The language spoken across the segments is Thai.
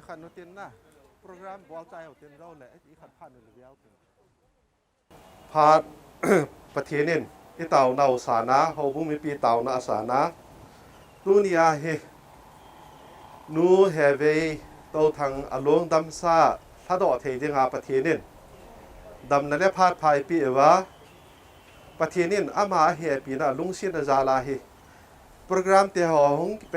ขันนุตินนะโปรแกรมบอลใจของตินเราแหละอีขันพันหรือเดียวพาดประเทศนี้ที่เต่าเนาสานะเขาบุ้มีปีเต่านาสานะตู้นี้เฮนูเฮเวโตทางอลงดำซาถ้าดอเทจิงาประเทศนี้ดำนั่นแหละพาดภายปีว่าประเทศนี้อามาเฮปีน่ะลุงชินอาจาลาเฮโปรแกรมเตะหงไป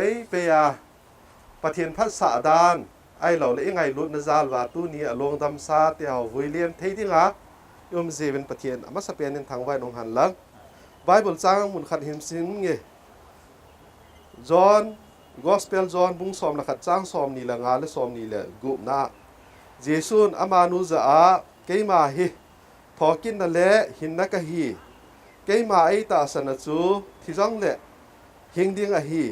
ประเทศพัฒนาดานไอเราเลยไงลุนนาซาลว่าตู้นี้ลงดำซาเตะหวิลเลียมเทติงายมเซเป็นประเทศมาสเปนในทางไว้นงหันหลังไบเบิลจ้างมุนขัดหิมซิงเงจอห์นกอสเปลจอห์นบุ้งสอมนักขัดจ้างสอมนี่ละงานและสอมนี่ละกุบนาเจสุนอามานุจะอาเกยมาฮิพอกินนั่นแหละหินนักฮีเกยมาไอตาสนัจูที่จังเละหิงดิ้งอฮี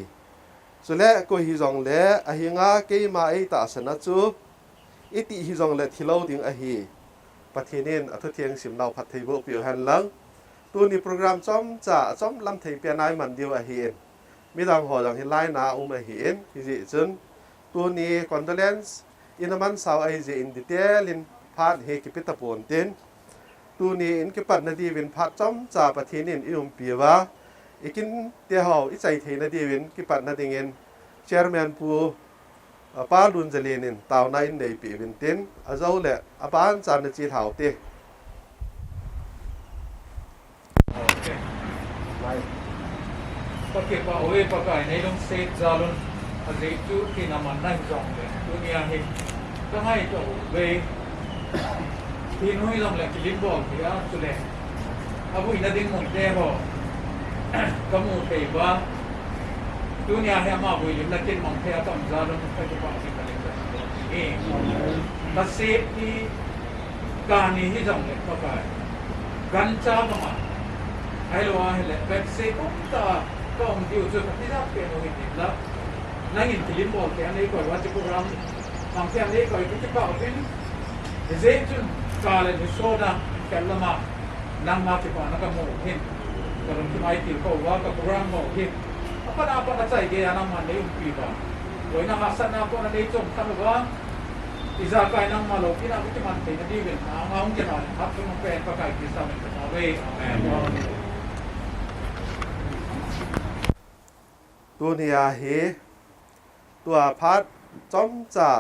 สุเละก็ฮิจงเละอหิงาเกยมาไอตาสนัจูอิติฮิจงเละที่เราดิ้งอฮีประเทศนี้อัธเทียงสิมเราพัฒน์บุปิวหันหลังตัวนี้โปรแกรมจอมลำเทียเปียนายมันเดียวอฮีมีดังหัวดังเห็นไล่นาอเห็นที่จะจนตัวนี้คอนเดเลนส์อินมันสาวไอเจอินดิเทลินพาดเฮกิปิตาปนเต็นตัวนี้อินกิปัดนาดีวินพาดจอมจ่าประเทศนี้อิมปีว่าอีกินเดียวอิใจเทนาดีวินกิปัดนาดีเงินเชอร์แมนปูป้าลุนเจเลนินตาวนายในปีวินเต็นอาเจ้าเละอาบ้านจานจีเท้าเตะPakai bahawa pakai nailon set jalon azitu kina manai jong le dunia hi kahai to be hinui jong le kilin bol dia sule abu ina ding mon te ho kamu te ba dunia hi ama bu lim na kin mong te atom jalon ka ju pa si kale e ta set ni kani hi jong le pakai gan cha ma ai lo a le pek se ko taก็องค์ที่จุดที่น่าเป็นโอหินแล้วนั่งยินที่ลิ้นบอกแกนี่ก่อนว่าจะโปรแกรมบางแกนี่ก่อนที่จะเป่าเป็นเจ๊จุนกาเลยในโซดาแกละมานั่งมาที่ก่อนแล้วก็โมหินก็ลงที่ไม้ติวเขาว่ากับโปรแกรมโมหินapa nakใจเกียร์น้ำมันในอุ้งปีบ้างโดยนักสัตว์นักคนในจงทำว่าอิสระกายนั่งมาโลกินาวิจมันเป็นดีเป็นเอาจะนอนทับที่มันเป็นประกายกิสามันเป็นเอาไว้ตัวนี้เฮตัวพัดจอมจ่า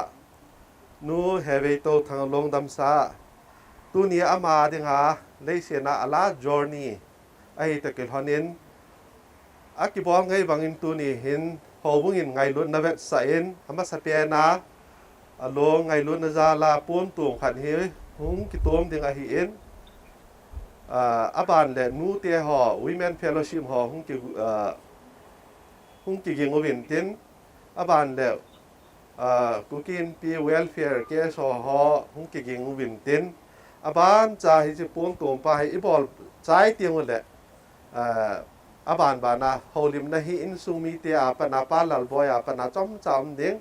นูเฮเวโตทางลงดำซาตัวนี้อามาดิงาเลยเสียนาอาลาจอร์นีไอตะเกียบหันินอากิบองไงบางอินตัวนี้เห็นพอบุ้งอินไงลุ้นนาเวสเอ็นอามาสเปียนาลงไงลุ้นนาซาลาปูนตัวขัดเฮหุงกิตัวมดิงาเห็นอาบานแหละนูเตียหอวิเมนเฟลโลชิมหอหุงกิคงจะยิงเอาวินตินอาบานแล้วกูกินปีเวลเฟียร์แกสอหอคงจะยิงเอาวินตินอาบานจะให้จะปวงตัวไปอีบอลใจเตียงหมดแหละอาบานบานาฮอลิมนะฮีอินซูมีเตียปนาปาลัลบอยปนาจอมจอมเด้ง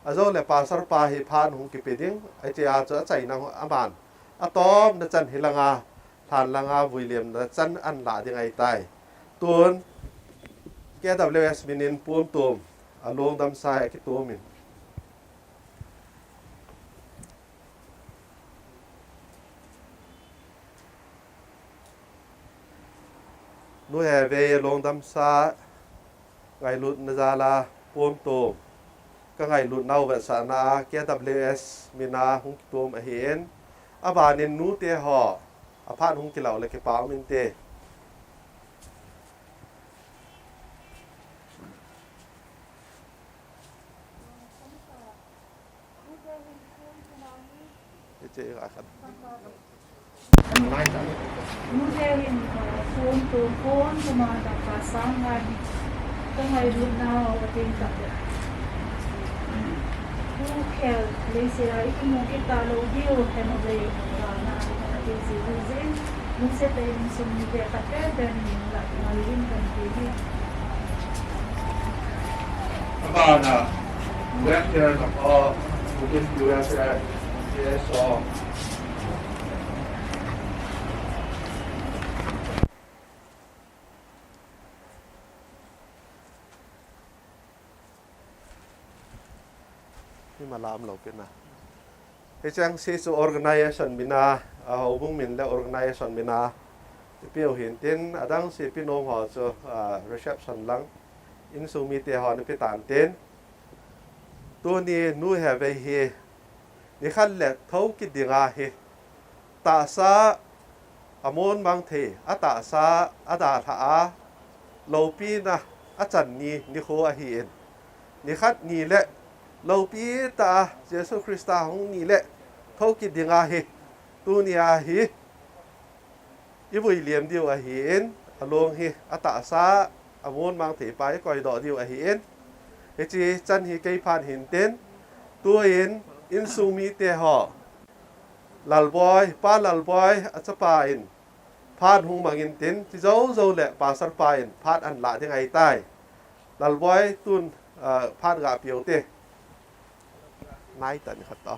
อาโจเลปาสร์ปาฮิพานหงกิเปดิ้งไอเจียจะใจนางอาบานอาตอมนะจันฮิลังอา ผ่านลางาวุยเลียมนะจันอันละยังไงตายตัวแกดับเลสมินินปูนตัวอารมณ์ดำสายกิตัวมินนู่นเวลงดำสาไงลุดนจาลาปูนตัวก็ไงลุดเน่าแบบสานาแกดับเลสมินาหุงตัวมาเห็นอาบานินนู้เตะหออาพาดหุงกิเหล่าเลยกระเป๋ามินเตเจ๊ก็ครับ Museum phone to phone kumada pasangan tangay lunaw ating takya. Bukel lesira ikimo kita logio hemabay na ating citizen nuse tayo sumide takya dan malin kan kini. Abana, wet there the all mungkin US yes or ที่มาลามเราเป็นนะไอ้จังซีซู organization มินาHoubungมินและ organization มินาเปียวเห็นเต้นดังซีพี่น้องหอจะ reception หลังอินซูมีเตหอนี่ไปตานเต้นตัวนี้นู่นเหตุเฮนี่ขั้นแหลกเท่ากิดดีงาเฮตาซาอมอนบางเทอตาซาอดาถาโลปีนะอาจารย์นี่โคอาเห็นนี่ขั้นนี่แหละเราปีตาเยซูคริสต์ของนี่แหละเท่ากิดยังไงตัวนี้อาฮีอีบุยเลียมเดียวอาเห็นอารมณ์ฮีอัตตาซาอมวนบางเถไปก่อยดอกเดียวอาเห็นเฮจีจันฮีเกยผ่านเห็นเต้นตัวเห็นอินซูมีเตหอLalboi pa Lalboi achapa in phat hung mangin tin ti zo le pa sar pa in phat an la thing ai tai Lalboi tun phat ga piau te nai tan khat ta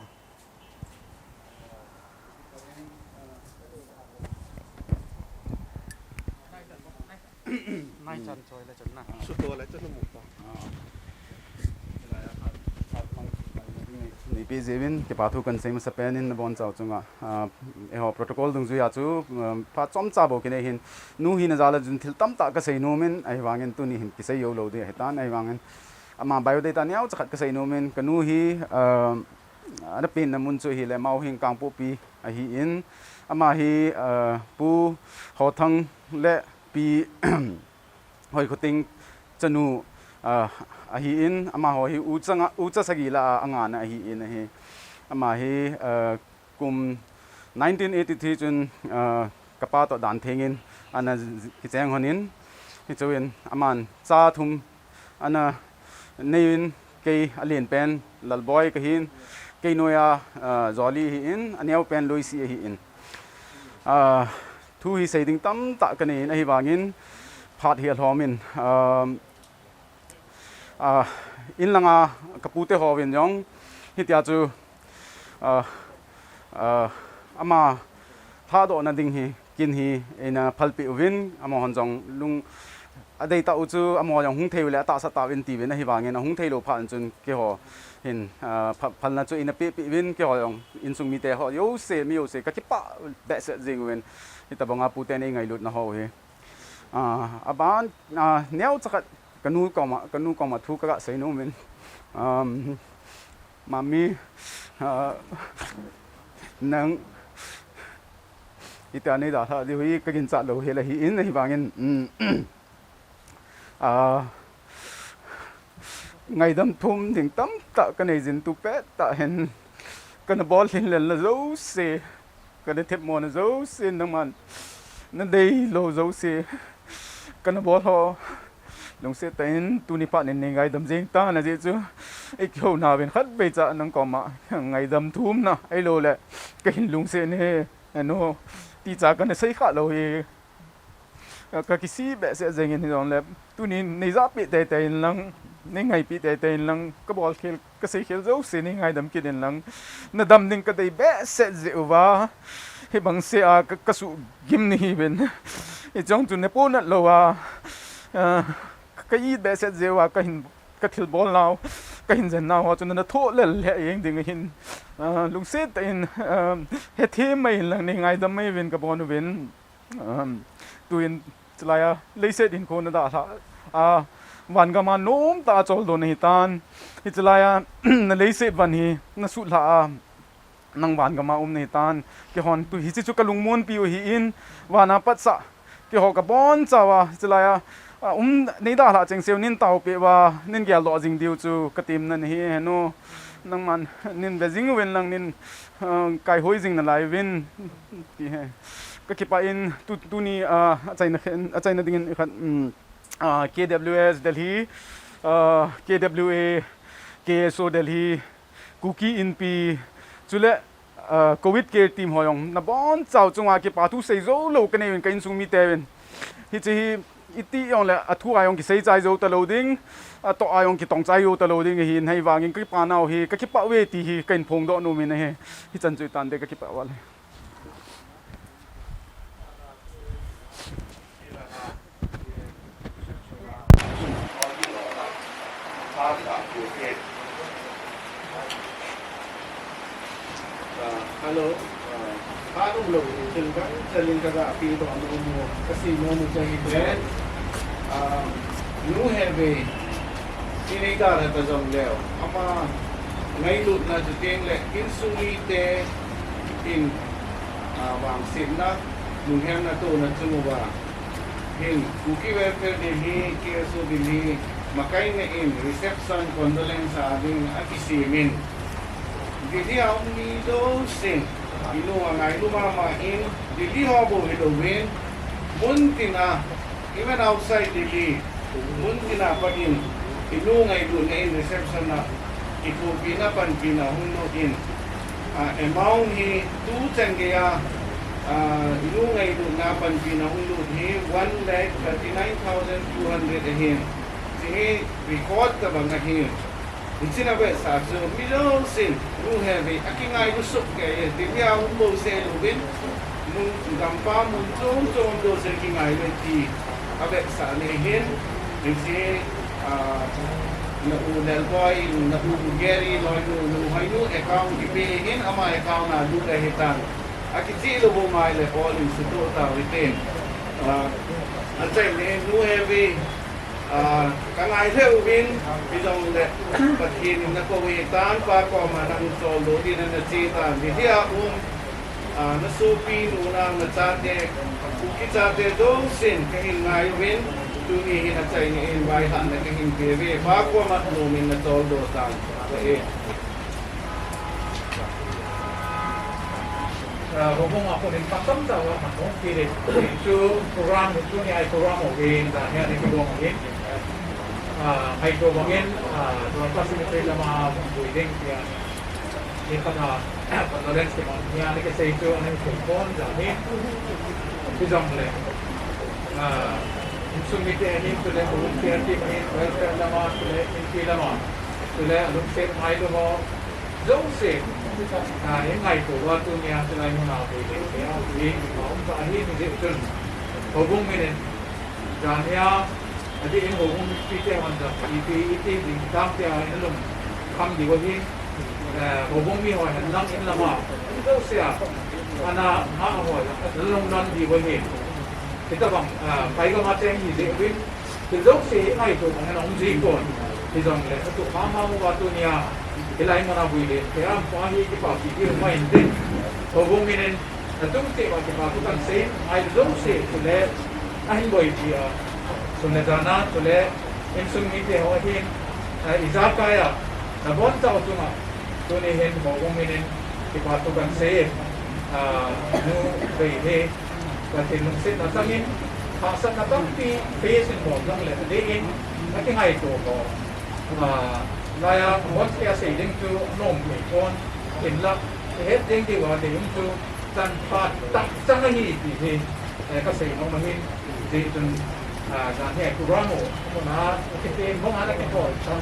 nai chan choi le chan na su to le chan mu ta ni pe zevin ke pathu kan sem sa pen in bon chau chunga e ho protocol dung zuya chu pha chomcha bo kine hin nu hin zala jun thil tam ta ka sei no men ai wangin tu ni hin ki sei yo lo de hetan ai wangin ama biodata nyau chakhat ka sei no men ka nu hi ana pin na mun chu hi le Maohing Kangpokpi a hi in Amahi pu Houthang le pi hoi khoting chanu ahi in Amaho hi ucha sagila anga na ahi in hi Amahi kum 1983 chun kapa to dantheng in ana kicheng honin hi chuin aman cha thum ana nein ke alien pen Lalboi ka hin ke noya zoli hi in aniau pen Loice hi in thu hi seiding tam ta kani na hi wangin phat hi hlomin in langa kapute hovin jong hitia chu ama tha do na ding hi kin hi ina phalpi uvin ama honjong lung adei ta uchu amo yang hung theu le ta sa ta win ti win hi wangin hung thelo phan chun ke ho hin phalna chu ina pi win ke ho yong in sung mi te ho yo se ka chipa be se jing win ita bonga puten ei ngai lut na ho he aban neu chakat kanu koma thu ka sei no men mami nang itani da tha di ka gin cha lo he la hi in hi bangin ngai dam thum ding tam ta ka nei jin tu pe ta hen kana bol hin len la zo se kana thep mon zo se nang man na dei lo zo se kana bol ho long se ten Tuni pa nen ngai dam jing ta na je chu ek ho na ben khat be cha nang ko ma ngai dam thum na ai lo le ka hin lung se ne no ti cha ka ne sei kha lo hi ka kisi be se jeng in on le Tuni nei za pi te te lang nei ngai pi te te lang ka bol khel ka sei khel zo se nei ngai dam ki den lang na dam ding ka dei be se je wa he bang se a ka su gim ni ben e jong tu ne po na lo wa ka I be se je wa ka hin ka thil bol naw ka hin zen naw chu na tho le le yeng ding hin lung se ta in he the mai lang ni ngai da mai ven ka bon ven tu in chlaya leise din ko na da a wan ga ma nom ta chol do nei tan hi chlaya na leise ban hi na su la nang wan ga ma nei tan ke hon tu hi chu ka lung mon pi hi in wana pat sa ke ho ka bon chawa chlaya nei da la cheng sew nin tau pe wa nin gya lo jing diu chu ka tim nan hi no nang man nin bezing wen lang nin kai hoi jing na lai win ti he ka kipa in tu ni chaina ding khat KWS Delhi KWA KSO Delhi Cookie in P chule COVID care team hoyong na bon chau chunga ke pa tu sei zo lo ka nei kain sumi tewen hi chi iti yong la athu ayong ki sei chai zo ta loading to ayong ki tong chai yo ta loading hin hei wangin ki pa naw hi ka ki pa we ti hi kain phong do no min he hi chan chui tan de ka ki pa wal Hello, Anong lo din kan salin ka pi do ano mo kasi mo mo sa hidren nu Hevei ini ka ra ta jong leo ama ngai lut na jeng le in sumi te in wang sin na nu hem na to na chumu ba hin kuki welfare de hi ke so din hi makai na in reception condolence sa ading akisimin dili ang ni do sing ino ngai lumama in dili hobo ilo win muntina even outside dili muntina pa din ino ngai do na in reception na ipo pinapan pinahunlo in Maohing tu tangya ino ngai do na pan pinahunlo hi 1,39,200 ahin sige record ka ba ngahin Ichina ba sa so milo sin nu Hevei akingai usuk kay dia umbo se lubin mun gampa mun chong do se kingai ti abe sa nehin isi na Lalboi na Burari no hayu account Kipgen ama account na du hitan akichi lo bo mai le all in suto ta retain atai ne nu Hevei kangai theo win bidong le pathin na ko wi tan pa ko manang solo din na chi ta dia na supi nu na chate ki chate do sin kahin ngai win tu ni hin chai ni in wai han na kahin peve pa ko ma no min na tol do tan e Houbung ako din patam daw ako kire itu program itu ni ay program ogin da he ni ko ogin ay ko ogin do facilitate la ma building ya ni pada patolens ke ni ani ke sei to ani ko kon da ni bijong le sumite ni to le ko ti ni welfare la ma to le in la ma to le look set mai do mo jong se những ngày của qua tôi nghe từ ngày hôm nào thì để đi cũng phải đi mình dễ chân Houbung mình rồi nha đi in Houbung đi theo hoàn toàn đi đam theo nó lùng không gì qua đi Houbung mi hỏi hắn đang in làm mà đâu sẽ anh hỏi nó lùng non gì qua đi thì ta bằng phải có mặt gì dễ biết thì đâu sẽ ngày của bọn nó gì còn thì rằng là tụi mau qua tôi nghe Ilai mana buile, kaya pahi ki pa ki ma inde. Houbung minen, atung te wa ki pa ku kan se, ai dong se tule ahin boy dia. Sunne dana tule insung mi te ho hin, izakaya. Na bon ta utuma. Tuni hin Houbung minen ki pa ku kan se. Nu bei he, ka tin nung se na tangin. Khasa na tampi face in mo lang le de in. Ati ngai to ko. Laya muốn kia xây dựng cho nông người con hiện lập hết những điều hòa để cho dân phát tăng tăng cái gì thì các xây nông mà hiện thì chúng là hệ của ramo mà cái tên không ai là cái hỏi trong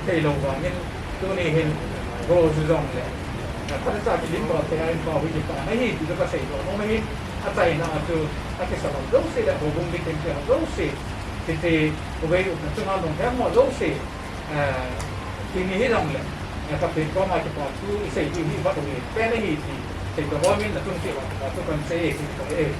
cây lồng và những tôi này hiện rồi sử dụng này ท่านอาจารย์ลิ้นบอกแต่บอกวิจิตรไม่หินจะก็ใส่ตัวไม่หินอาจารย์น่าจะอาจจะสอนรู้สิแหละผมมีเป็นเรื่องรู้สิที่ผมไปอุปถัมภ์ลงแค่หมดรู้สิทีนี้ให้ลงเลยนะครับเป็นก็มาจากที่ใส่ที่วัดตรงนี้เป็นไม่หินใส่ตัวว่ามีแต่ตุ้งที่ว่าทุกคนใส่เองตัวเอง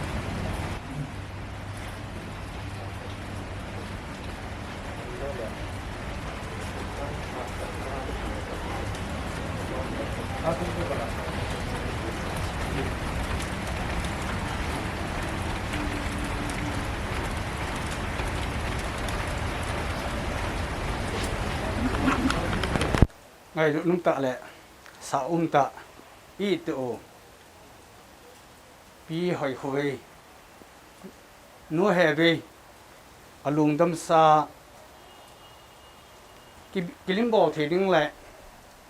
ไงลุงตะแหละสาวตะอีโตปีหอยคุยนัวเฮเบอลุงดำซากิลิมบอกทีนึงแหละ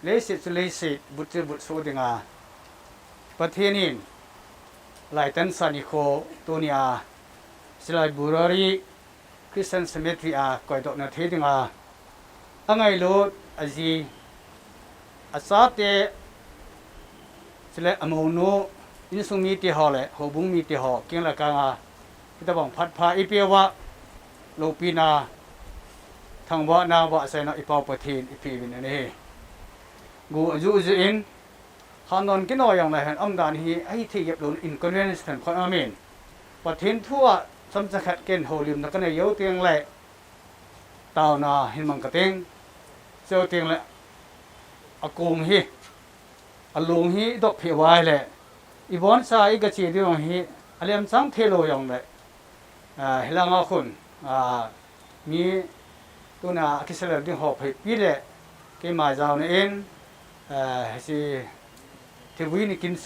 เลสิบุตรโซดิงาประเทศนี้หลายตันสันิโคตัวนี้สลายบุรารีคริสเตียนเซเมทรีก่อยดอกนาเทดิงาอังไงโลอาจีอาซาเตสลายอโมโนอินสุมีติฮอลเลยฮูบุงมีติฮอเกี่ยงละกังคิดว่าพัดพาอีเปียวะโลปีนาทางว่านาวะใส่นาอีปาวประเทศอีพีวินนี่กูจูอินฮานอนกินอะไรอย่างไรอันดานฮีไอ้ที่ยับโดนอินคอนเวนซ์เป็นคนอาเมนประเทศทั่วสมศักดิ์เกณฑ์โฮลิมนักในเยาวเตียงแหละตาวนาเห็นมังกะเต็งเจ้าเตียงแหละอากงฮีอลุงฮีดอกเพียวไว้แหละอีบอนซาอีกจีดีของฮีอะไรมันสังเทโลอย่างไรเฮลังอาคุณมีตัวน่ะคิดเสร็จดึงหอบให้ปีเลยเกี่ยมาเจ้าเนี่ยเองสิที่วิ่งกินโซ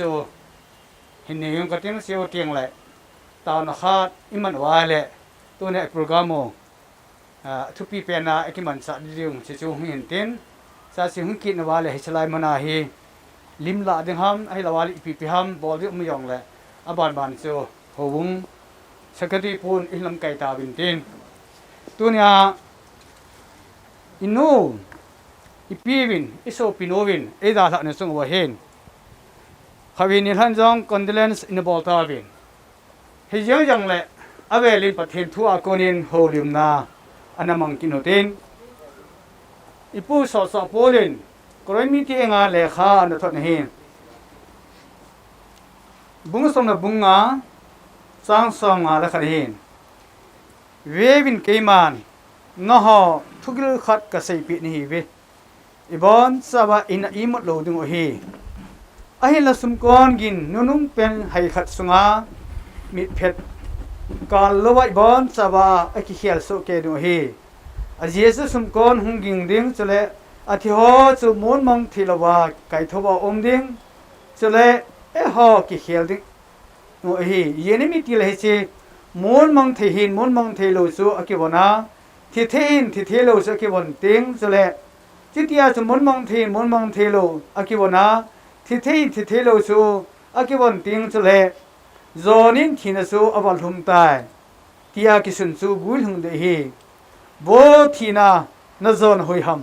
เห็นเนี่ยก็เตียงเสียวเตียงเลยตอนนั้นอิมันว่าเลยตัวเนี่ยโปรแกรมทุกปีเป็นไอ้ที่มันสัตว์เรื่องจะจูงเห็นเต็นซาสิหุ่นกินว่าเลยให้สลายมันฮีลิมละดึงห้ามให้ละว่าอีปีห้ามบอลเรื่องไม่ยองเลยบานโซหัวงสกัดที่พูนอิลำไก่ตาบินเต็นตัวเนี่ยอินูอีปีวินอิโซปิโนวินเอดาสักเนี่ยส่งว่าเห็นขวินิทันจงคอนดิเลนส์อินบอลตาวินเฮียยังเลยอาเวลินประเทศทั่วโกนินโฮลิมนาอันนั้นมังกินหัวเต็นอีผู้สอโพลินกรณีที่เองเลขาอันนั้นทนเห็นบุ้งส่งนะบุ้งสร้างสองอะไรกันเห็นเววินเกมันน้าฮอทุกเรื่องขัดกับใส่ปีนี่เวอีบอนสบายอินอีหมดโลดึงโอฮีไอ้ละสมก่อนกินนุ่มเป็นให้ขัดสงามิดเผ็ดการละไว้บอนสบายไอ้ขี้เขียลโซเกดึงโอฮีอาเจสสมก่อนหงกิงดิ้งจะเลยอาทิฮอจะม้วนมังทีละว่าไก่ทบอมดิ้งจะเลยฮอขี้เขียลดิ้งโอฮียันไม่ตีเลยสิม้วนมังเทหินม้วนมังเทโลซูอากิวนาที่เทหินที่เทโลซูอากิวันติ้งจะเลยจิตยาจะม้วนมังเทม้วนมังเทโลอากิวนาที่เทหินที่เทโลซูอากิวันติ้งจะเลยโซนินที่นั่นซูอวัลหุมตายที่อากิสุนซูบุลหุงเดฮีโบทีน่านาโซนหอยฮัม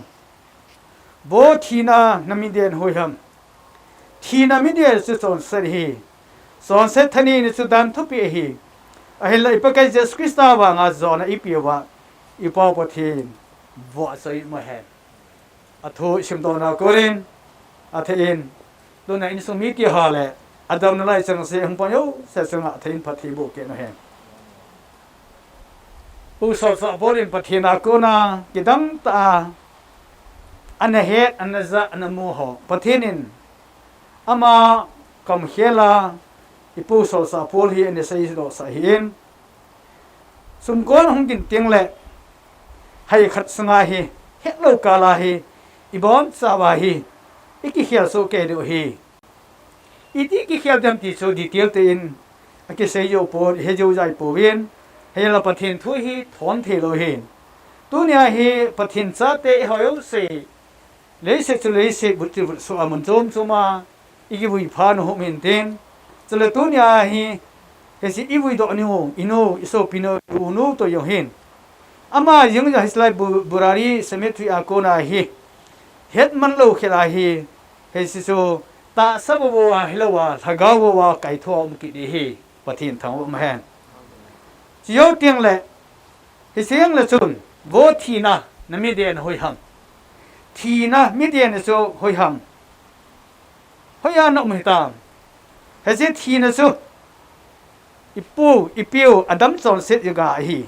โบทีน่านามิเดียนหอยฮัมทีน่ามิเดียนสุดสอนเสรีสอนเสร็จท่านี้สุดานทุบเอฮีไอ้เลยปะแกเจสคริสต์ว่างาโซนอีปีว่าอีปาวปะเทนวัวใส่มาเห็นอัฐชิมตอนากรินอัฐอินตัวนั้นอินสมิติฮาเลอัดามนั่นไล่จังเสียงปัญโยเสียงอัฐอินปะเทบุเกนเห็นผู้สอบปอลินปะเทนาโกนากิดังตาอันเฮดอันนซะอันโมโหปะเทนินอามาคำเฮลาอีผู้สอบปอลีอันเซย์โดสะหินสมควรหงกินเตียงเละให้ขัดสงาฮีเฮโลกาลาฮีอีบอนสาวาฮีอีกิเขียลโซเกดูฮีอีที่กิเขียลจำติดโซดีเทลเตินอากิเซโยโปเฮโจใจโปเวนเฮลาปะเทนทุฮีถอนเทโลฮีตัวเนี้ยฮีปะเทนซาเตหอยเซเลเซตุเลเซบุตรบุตรสวามันโจมโจมาอีกิบุยพานุหมินเตนจะเลยตัวเนี้ยฮีเฮสิอีบุยดอกนิโออิโนอิโซปิโนอูโนตัวยองเฮนอามายังจะให้สลายบุรารีเซเมทรีอาโกนาฮีเฮ็ดมันโลเคลาฮีเฮสิโซ ตาสบบัวฮิลาวาทะกาวบัวไก่ทอมกิดีฮีปะทินทองมะแฮนจิโยเตียงและฮิเสียงละจุนโวทีนะนมิเดียนหอยหังทีนะมิเดียนโซหอยหังหอยานอมหิตามเฮซิทีนะโซอีปูอีปิวอดัมสอนเซตยกาฮี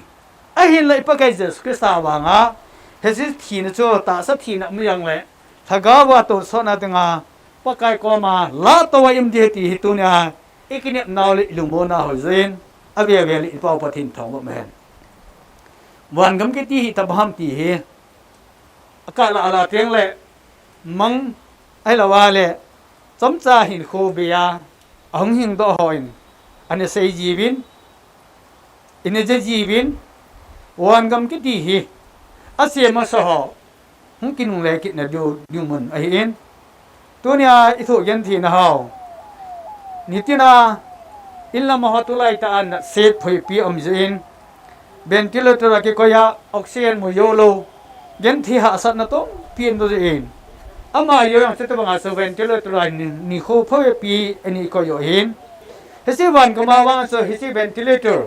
ไอหินเลยปะไกเจสคริสตาวางาเฮซิทีนะโซตาสทีนะมยังและทะกาวาโตโซนาตงาปะไกกอมาลาตัวอิมเดียตีฮิตุเนียอีกิเนนาวลิลุงโมนาฮุเซนอเวเวลิปาวปะทินทองมะแฮนวันกำกิตีตะบามตีเฮอากาละalaเตียงเลมังไอละวาเลจอมจาหินโคเบียอังหิงดอหอยอันเนเซจีบินอินเนเจจีบินวันกำกิตีเฮอาเซียมาสหหุงกินหุงเลกินนะดูมันไอเอ็นตัวเนี้ยอิทุยันทีนะฮาวนิตินาอิลลามหตุไลตาอันเซตพอยปีอมจินเบนกิโลตระกิโกยาออกซิเจนมุโยโลยันทีหาสัตนะโตปีนโดเอนอามาโยยังเซตบังอาสเวนกิโลตระนิโคพอยปีอันนี้ก็โยเห็นเฮซิวันก็มาว่าโซเฮซิเวนกิโลตระ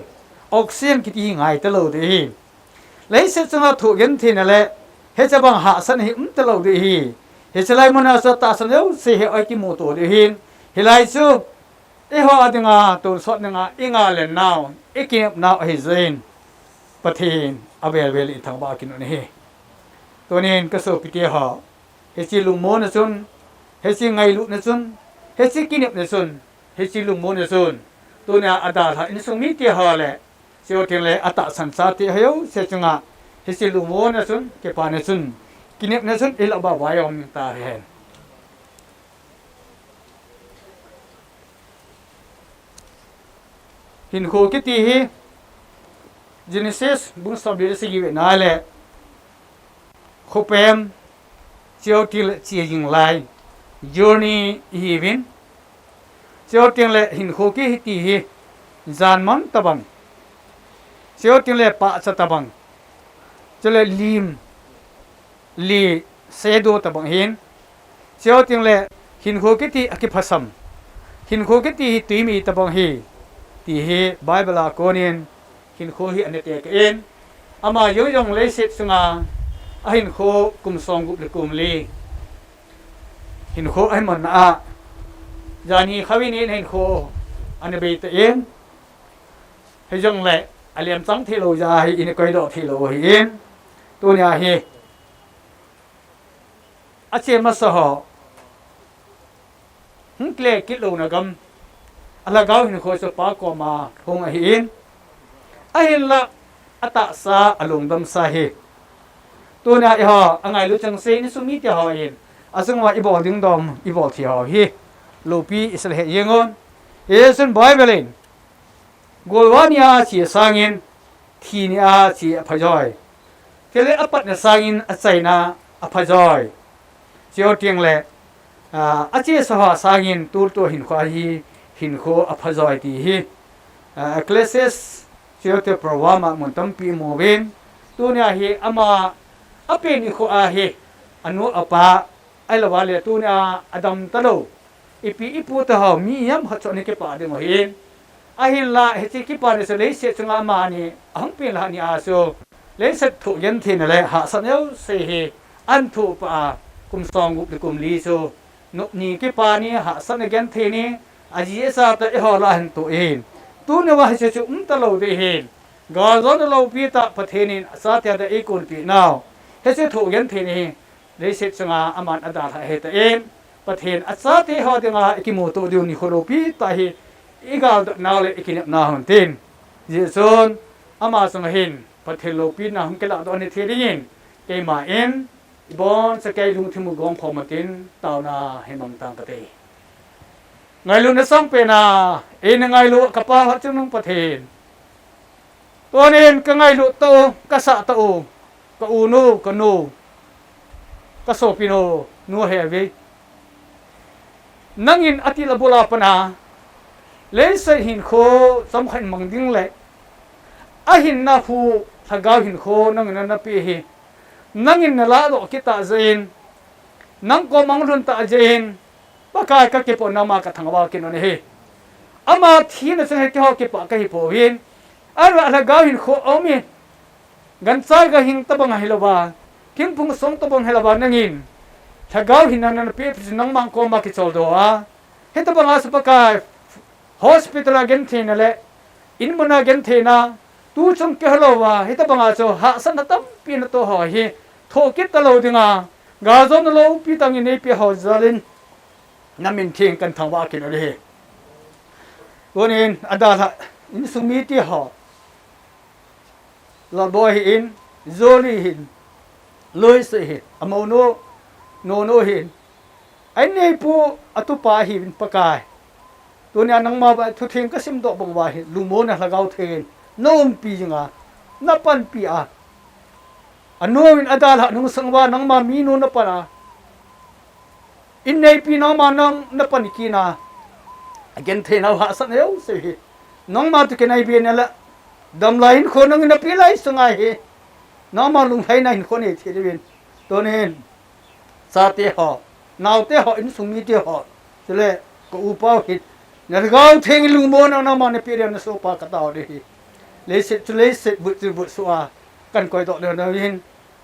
ออกซิเจนกิตีง่ายตลอดเองเลยเซตนะถูกยันทีนั่นแหละเฮจะบังหาสันหิมตลอดเองเฮจะไล่มันอาสตาสันเดียวเสียไอกิโมโตเองเฮไลซูเอฮอดิงาตัวสดดิงาอิงาเลนนาวอีกินนาวเฮเซนปะเทนอเวลเวลิทางบากินนี่ตัวนี้ก็สูปิเกฮอเฮซิลุงโมนซุนเฮซิไงลุนซุนเฮซิกินนซุนเฮซิลุงโมนซุนตัวนี้อาดาลอินซุมิเกฮอเลเสียวเทเลอัตสันสาติเฮียวเสจงาเฮซิลุงโมนซุนเกปานซุนกินนซุนเอลบาวายอมตาเฮนหินโคกิตีฮีเจเนซิสบุญสมเด็จสิกิเวนาเลโคเปมเจ้าติลเชียยิงไลจอร์นีฮีวินเจ้าติลเลหินโคกิตีฮีจานมันตะบังเจ้าติลเลปะสะตะบังเจ้าเลลิมลีเซโดตะบังหินเจ้าติลเลหินโคกิตีอคิพัสัมหินโคกิตีตุยมีตะบังฮีที่เฮไบเบิลโคเนียนหินโคฮิอันเตกเอ็นอามาโยยงเลสิตสงาหินโคกุมซองกุบกุมลีหินโคไอมันอาจานีขวินีหินโคอันเบตเอ็นให้ยงเละอเลียมสังเทโลยาอินกอยดอเทโลเอ็นตัวนี้เฮอาเชมัสหอหึงเกลกิโลนะกัมอลากาวหินโคสปากอมาทงอหินอหินละอัตสาอลงดำสาเหตัวนี้ฮะอังไงรู้จังเซนิสุมิตยฮะอินอาซึ่งว่าอีบอกดึงดอมอีบอกที่ฮะฮีลูปีอิสราเอลยังงอนเอซุนบอยเบลินกอลวานีอาชีสังอินทีนีอาชีอภัยจอยเทเลอปัตนสังอินอัศนาอภัยจอยเจ้าเตียงเล่อาชีสหสังอินตูตัวหินควาฮีหินโคอภัยจอยที่ฮีเคลเซสเจ้าเตปรวามามุนตัมปีโมเวนตัวนี้ฮีอามาอเป็นนิโคอาฮีอนุอปาไอละวาเลตัวนี้อดัมตะโลอีปีอีปูตะหามียามหัดจนิเกปาเดมเฮนอาหินละเฮจิกิปาเนสเลเสจงามานีอังเป็นละนีอาโซเลเสถุยันทินเลหาสันเอวเซเฮอันทุปากุมซองกุกุมลีโซนุนีกิปานีหาสันยันทินีอาจีเอซาตะเอฮอลาหันตัวเองตัวนี้ว่าเฮจิอุมตะโลเดเฮนกาซอนโลปีตะปะเทนินสาตยาตะเอกุนปีนาวเฮจิถุยันทินีเลเสจงาอามันอดาลเฮตะเองประเทศอัศเทหอเดงาอิกิโมโตเดียวนิโคโรปีตาฮีอีกาลนาเลอิกิเนนาหันตินเจสันอามาสังหินประเทศโลปีนาหุมเกลาดอนเทเรียนเกมาเอ็นบอนสเกยลุงทิมุกองพอมาตินตาวนาเฮมังตังกะเตไงลุนสังเปนาเอ็นไงลุกะปาหัดจุนุงประเทศตัวนี้ก็ไงลุโตกะสะโตกะอูนูกะนูกะโซปิโนนูเฮเวnangin ati labula pana leisa hin kho samkhan mangding le ahin na fu thagaw hin kho nangin na pi hi nangin na la do kita zain nang ko manglun ta zain ปะกายก็เก็บปนนามากับทางว่ากินนี่เฮอามาทีนั่นสังเกตเขาเก็บปะก็หิโพหินอันว่าละกาหินโคเอามีกันใจก็หิงตะบังให้ละว่าทิ้งพุงสงตะบังให้ละว่านั่งหินถ้ากาหินนั้นเปียพิษนังมังโกมากิจโลดัวเห็นตะบังอาสปะกาย hospital again เทนั่นแหละอินมุนาเกนเทนะตูจงเกลวะเฮตบังอาโซหาสันตัมปีนโตหอยโทกิตตะโลดิงากาซอนโลปีตังอินเอปีฮอซาลินน้ำมินเทียงกันทางว่ากินอะไรตัวนี้อดาละอินสุมีที่หอลาบอยอินโซลีหินลอยส์หินอโมโนโนโนหินไอ้เนี่ยปูอตุปาหินปะกายตัวนี้นังมาทุเทียงก็ซิมดอกบังวาหินลุงโมนะละเกาเทียนน้องปีจังนับปันปีอันนู้นอดาละนังสังวานังมามีนูนับปันอินในปีน้องมานังนับปันกีนาเกนเทนเอาหาสันเอวสิน้องมาตุกันไอเบียนละดำไลน์คนนึงนับปีไลสงายน้องมาลุงไทยนั่นคนนี้ที่เรียนตัวนี้ซาเตหอนาวเตหออินสุมีเตหอจะเลยก็อุปาหิตนักเอาเทงลุงโมนังน้องมาในปีเรียนโซปากระตาวดีเลสิบุตรสัวกันคอยต่อเดินวิน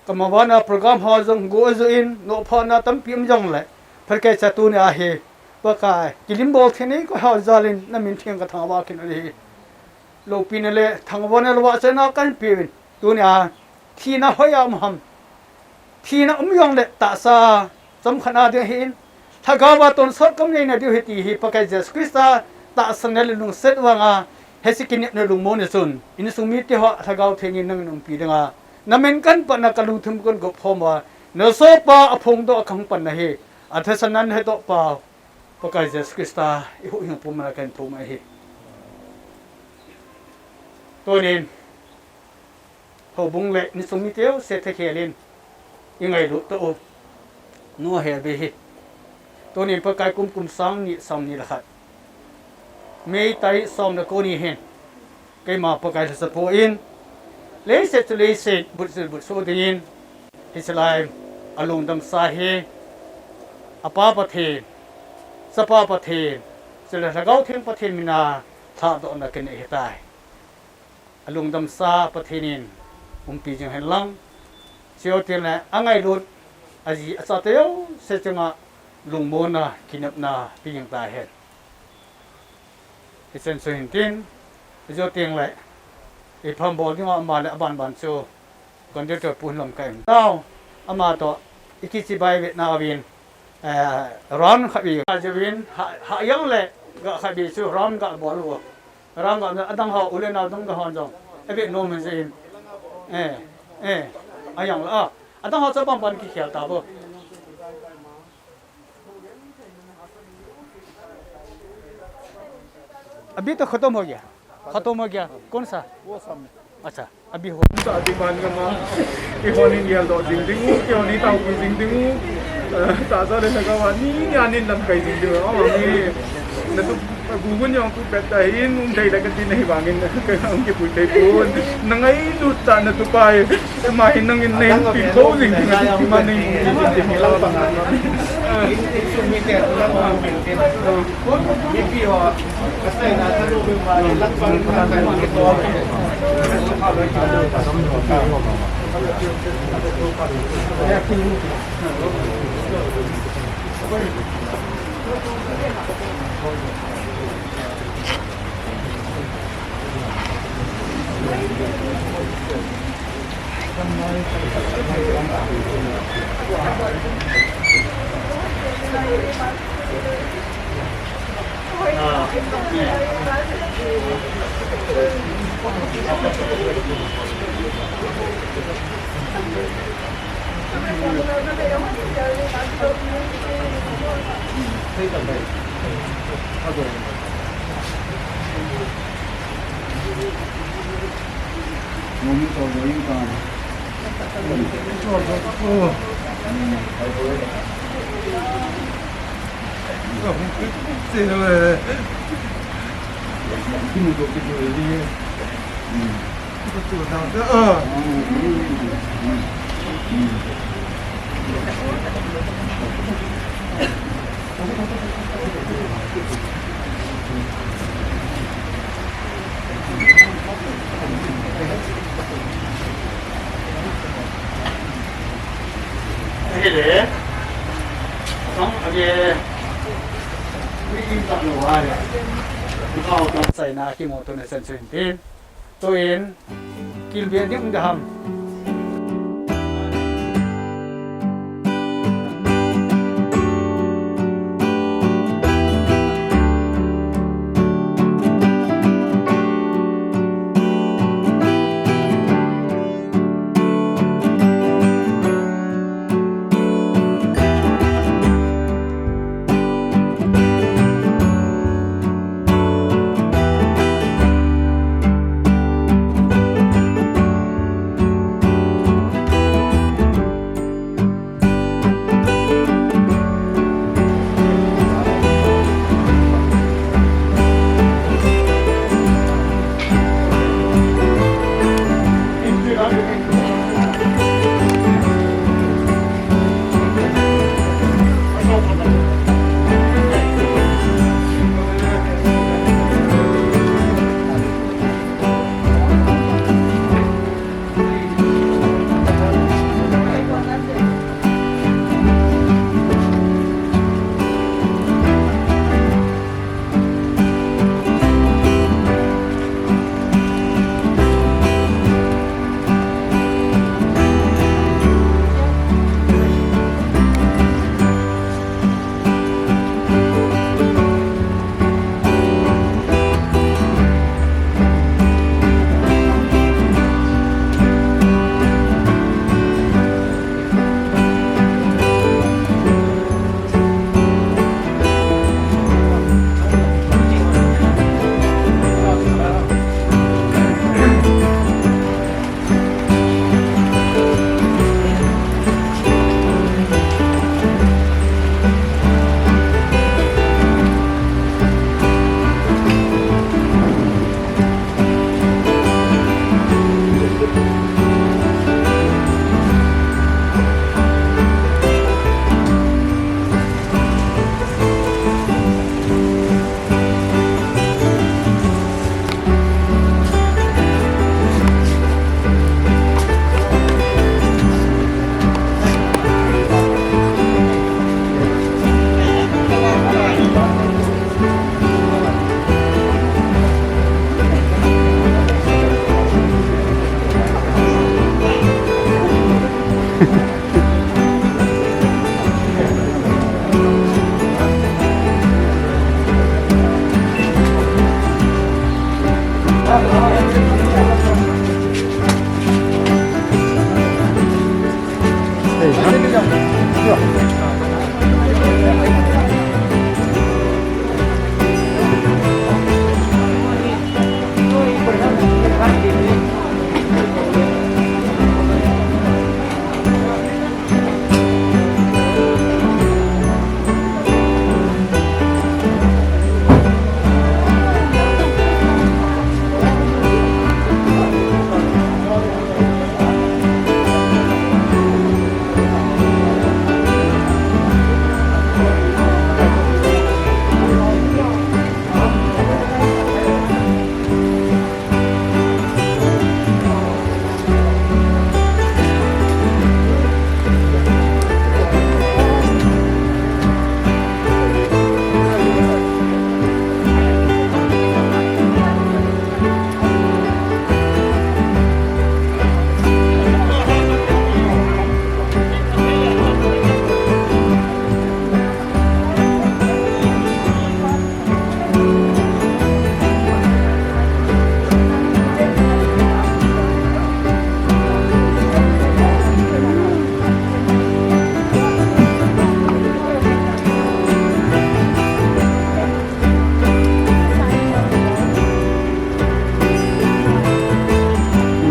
ก็มาวันโปรแกรมฮาจงกูจะอินโนพานาตั้มพิมจงเลยเพราะแกจะตัวนี้อาเฮปะกายกิลิมบอกที่นี่ก็ฮาจาลินนั่นมินเทียงกับทางว่ากินอะไรโลปีนั่นเลยทางวันนั้นว่าจะนักกันพิมตัวนี้ที่น่าหอยามหัมที่น่าอุ้มยองเลยตาซาสำคัญอะไรเห็นถ้ากาวต้นสดก็ไม่น่าดูเหตุที่ปะกายเจสคริสต์ตาสันเลลุงเซตว่างเฮสิกินเนี่ยลุงโมเนี่ยส่วนอินสุมิที่เขาถ้ากาวเทงินนั่งนุ่งปีเด้งนั่นเหมือนกันปะนักลุงทุ่มกันกับพ่อมาเนื้อโซปาอพงโตอคังปันนะเฮอัฐสันนั้นให้โตปาปะกายเจสคริสต์อีหุ่นปุ่มมากันทุ่มเฮตัวนี้เขาบุ้งเละนิสมิเตียวเศรษฐกิจเล่นยังไงรู้ตัวนัวเฮเบฮีตัวนี้ปะกายกุมสังนี่ละครับไม่ไต่ซ้อมนักนี่เห็นใครมาปะกายสะโพอินเลยเสร็จบุตรสุดินฮิสไลม์อารมณ์ดำสาเหอปาปะเทสปาปะเทเสร็จแล้วถ้าเขาเทียงปะเทมินาถ้าโดนนักนี่เหตุใดอารมณ์ดำสาปะเทนินปีจังเห็นลังเชียวเทียนแหละอังไงรุดอาจีอาซาเตียวเสจังะลุงโมนากินบนาปียังตายเห็นที่เซนสุหินตินเชียวเทียนแหละอีพัมบอลที่ว่ามาและบันโซก่อนจะเกิดปุ่นลมกันเต้าอามาต่ออีกิจิบายเวนาวินร้อนขับอีกอาจจะวินหายังแหละก็ขับอีสู้ร้อนกับบอลวัวร้อนกับอันดังเขาอุเลนาต้องกระหอนจงไอเวโนมันสิอาอย่างละอันต้องเขาจะบังกี่เขียวตาบ่अभी तो खत्म हो गया कौन सा वो सब अच्छा अभी हो Sa di man ka ma ihonin yel do ding ding kyo ni tau ki ding ding ta sa le ka wa ni anin lam kai ding ding o ni na tu gugun yung tu pet dahin dai la ka din nahi wangin ka ang ki pui dai pun nangai lu ta na tu pai mahin nang in nei pi ko ding ding ki man nei ding lang pangมีแต่ละวันเป็นมีพี่ว่าก็ใส่นะถ้าลูกเป็นว่าลักฟังมาแต่ว่าตัวเข้าเลยเข้าเลยต้อง Để xong về đi tập lúa này vào tập xây na khi một tuần này sinh sinh tin tôi in kim viên những đầm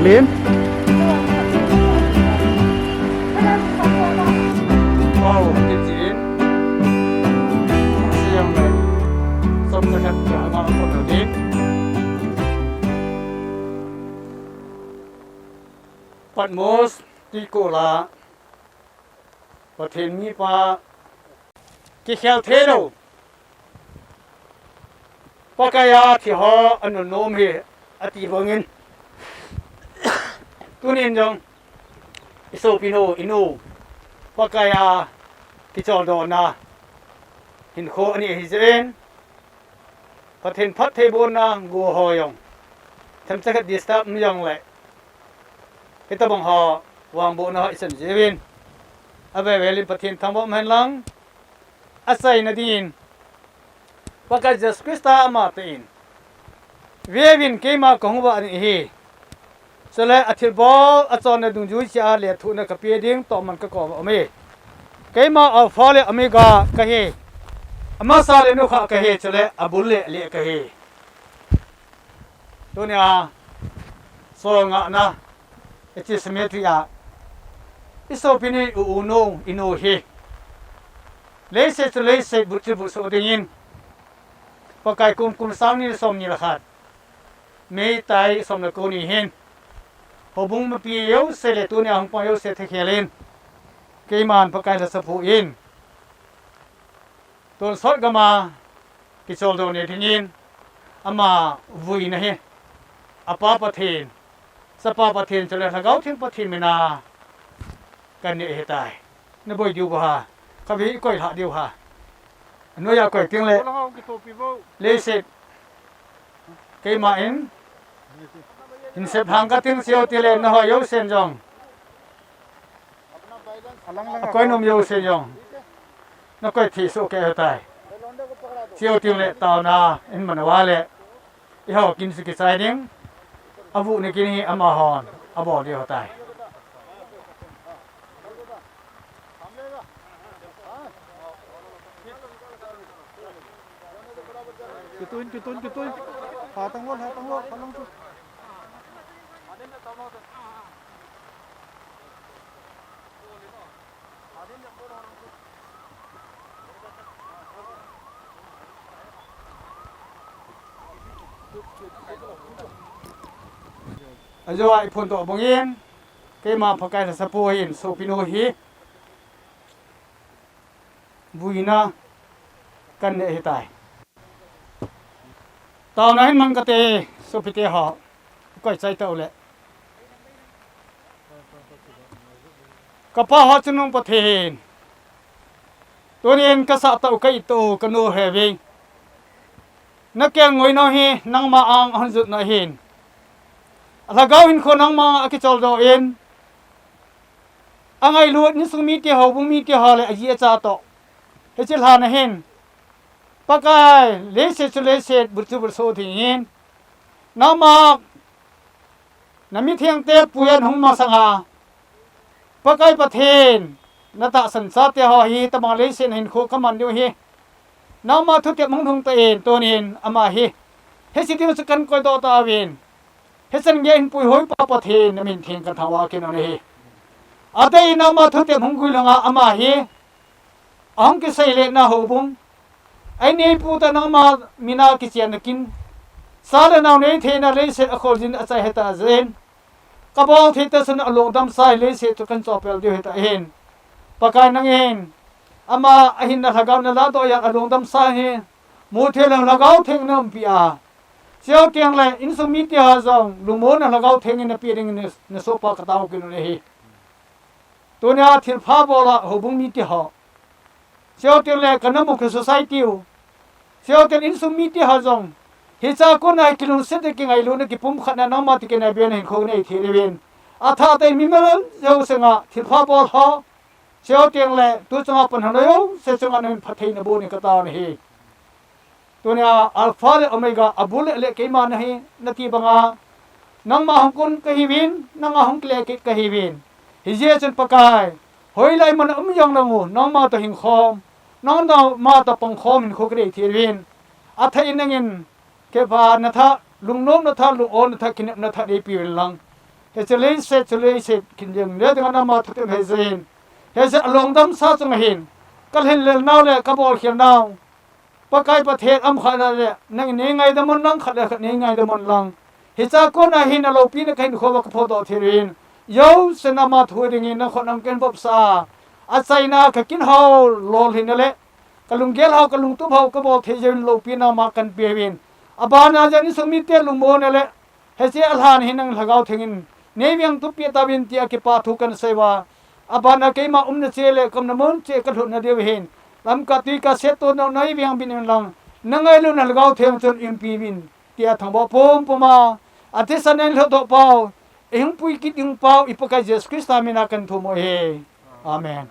Liếm vào cái diễn xem này xong sẽ gặp cả mà một đầu tiênปัดมสที่โกลาประเทศมีปา กิเขียวเทโลปากายาที่หออันนโนมเฮอติบงินตุนินจงอิโซปิโนอินูปากายาที่จอดอนาหินโคอันนี้ฮิเซนพัฒนพัฒเทบุนากูหอยงทำสักดิสตาไม่ยังเลยเฮตบังหอวางบุนาอิสันเจวินอาเวลิพัฒนทำบ่แม่นลังอาศัยนาดีนปากจัสคริสตามาตีนเววินเกมาของว่าอันนี้สละอธิบอลอาจารย์ดุงจุยชาเลียทุนกับเปียดิ้งต่อมันก็กอบอเมเกมาอัลฟาเลอเมกากะเฮอามาซาเลนุขะกะเฮสละอบุลเลกะเฮตัวเนี้ยโซงะนะเอจิสเมตริยาอิโซปินีอูโนอิโนเฮเลเซสเลเซบุตรบุษโอดินปากายกุมสังนี่สมนี่ละขัดไม่ตายสมละกูนี่เห็นพอบุ้งมาปีเยอะเสเลตัวเนี่ยของปอยเสเทเคเลนเกยมันปากายละสะพูอินตัวสดก็มากิจโจตัวเนี่ยทิ้งอินอามาวุยนะเฮอาปาปะเทนสปาปะเทนจะเลยละเก้าทิ้งปะเทนไม่นากันเนี่ยเหตุใดนบ่อยดูบ่ฮะข้าพี่ก้อยหาเดียวฮะนู้อยากก้อยเพียงเลยเลเซเกยมาอินเซพังกัติงเสียวตีเลนนะฮะโยเซนจงก้อยนมโยเซนจงนักก้อยที่สุกเกยตายเสียวตีเลตาวนาอินมันว่าเลยอีห่อกินสกิสายดิ้งอาวุธในกินอามาฮอนอาบอเดียวตายKitun, hatang wal, halang tu. Ajo ai phun to bongin ke ma phakai sa sapuin so pino hi buina kan ne hitai tao nai man ka te so pite ha koi chai tau le ka pa ha chunung pathen tonin ka sa tau kai to kanu hevei na kyang ngoi no hi nang ma ang hanjut na hin alagaw hin ko nang mga akichol do in angay luot ni sumi ti Houbung mi ti hale aji cha to hechil ha na hin pakai lese burchu burso thin nama nami thiang te puyan hung ma sanga pakai pathen nata sansa te ho hi tamang lese hin kho kaman dio hi nama thu te mong thung te en tonin Amahi hesitiu sakan ko do ta win hesan gen pui hoi pa pathen namin thing ka thawa kin ani atei nama thu te mong kui langa Amahi ang ki sai le na Houbung ai nei pu ta nama mina ki chian kin sala naw nei the na le se akhol jin achai heta zen kabong the ta sun along dam sai le se to kan chopel dio heta hen pakai nangin ama ahin na lagaw na la do yang along dam sai he mu the lang lagaw theng nam pia siêu tiếng lại in số mít thì hà dòng lùng môn là gạo thèn in phía đình in số pa cái tàu kia nó hi tôi nhá thiệt phá bỏ là Houbung mít thì họ siêu tiếng lại cái năm một cái society siêu tiếng in số mít thì hà dòng hi cha con này kêu sẽ được cái ngày luôn cái pum khát na mà thì cái này bên hình không này thì bên tha tay mi mà siêu sinh à thiệt phá bỏ họ siêu tiếng lại tôi cho họ phần hàng đấy sẽ cho anh phát hiện là bố này cái tàu này hi tunia alpha le omega abule le keima nahi nati banga nang ma hongkon kahibin nang hong kle ke kahibin hije chen pakai hoi lai man yang nangu nang ma to hing khom nang da ma to pang khom in khokre thirwin athai nangin ke ba na tha lungnom na tha lu on tha kin na tha de pi lang he chele se kin jeng le da na ma thu te hezen he se along dam sa chung hin kal hin le naw le kabol khiam naw pakai pathet am khana le nang ne ngai da mon nang khale ne ngai da mon lang hi cha ko na hin alo pi na kain kho ba pho do thirin yo senama thuring in na khonam ken bop sa a chaina ka kin ho lol hin le กะลุงเกลเฮากะลุงตุเฮากะบอกเทเจนโลปีนามากันเปียวินอบานาจันสมิเตลุงโมนเลเฮเซอัลหานหินังลกาวเทงินเนเวียงตุเปียตาวินเตียกิปาทุกันเซวาอบานาเกมานะเซเลกำนมนเจกะลุนะเดวเฮนลำกะตีกะเซโตนนายเวียงบินลังนังไงลุนลกาวเทมจนอิมปีวินเตียทังบ่พมปมาอธิสันนลโตเปาเอ็งปุยกิดอิงเปาอิปกะเยซูคริสต์อามินากันทุโมเฮอาเมน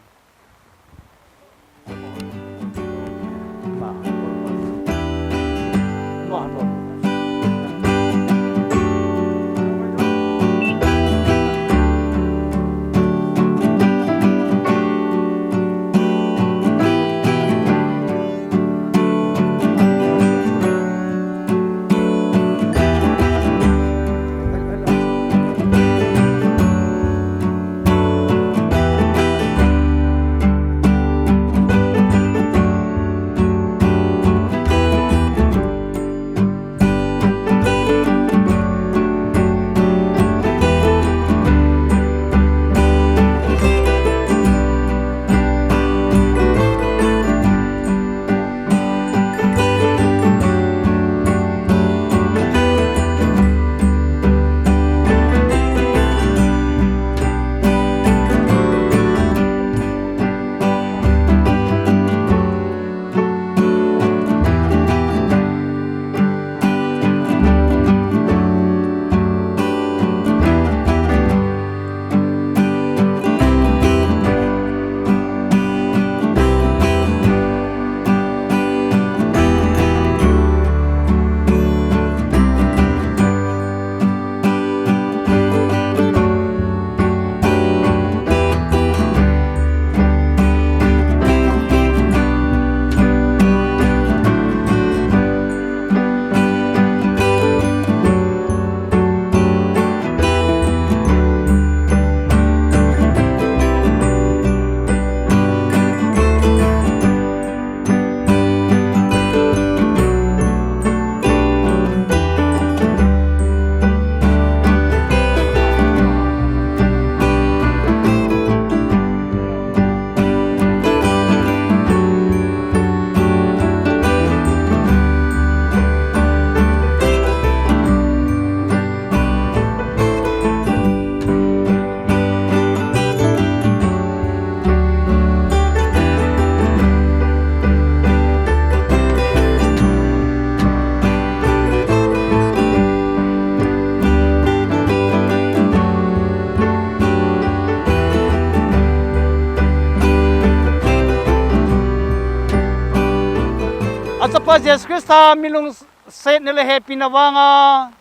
achapa Jesus Christa milung set nele happy na wanga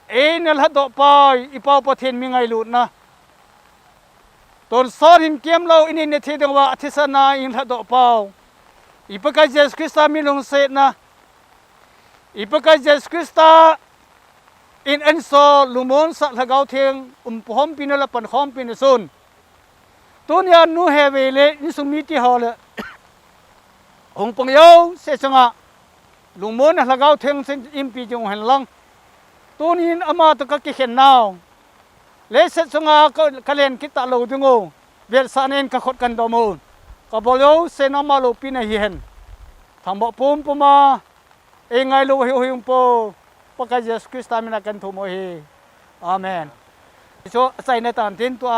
nel hado pai ipau pathen mingai lut na ton sor him kem lo ini ne the dengwa athisana in hado pau ipaka Jesus Christa milung set na ipaka Jesus Christa in enso lumon sa lagaw theng phom pinala pan khom pinasun tunya nu hevele ni sumiti hole Hong Pong Yo se sanga lungmon na lagaw theng sen impi jong han lang tunin ama to ka kichen naw le se sanga kalen kita lo dungo bel sanen ka khot kan do mo ka bolyo se na malo pina hi hen thambo pum puma e ngai lo hi huyung po paka Jesus Christ amina kan thu mo hi amen so sai na tan tin to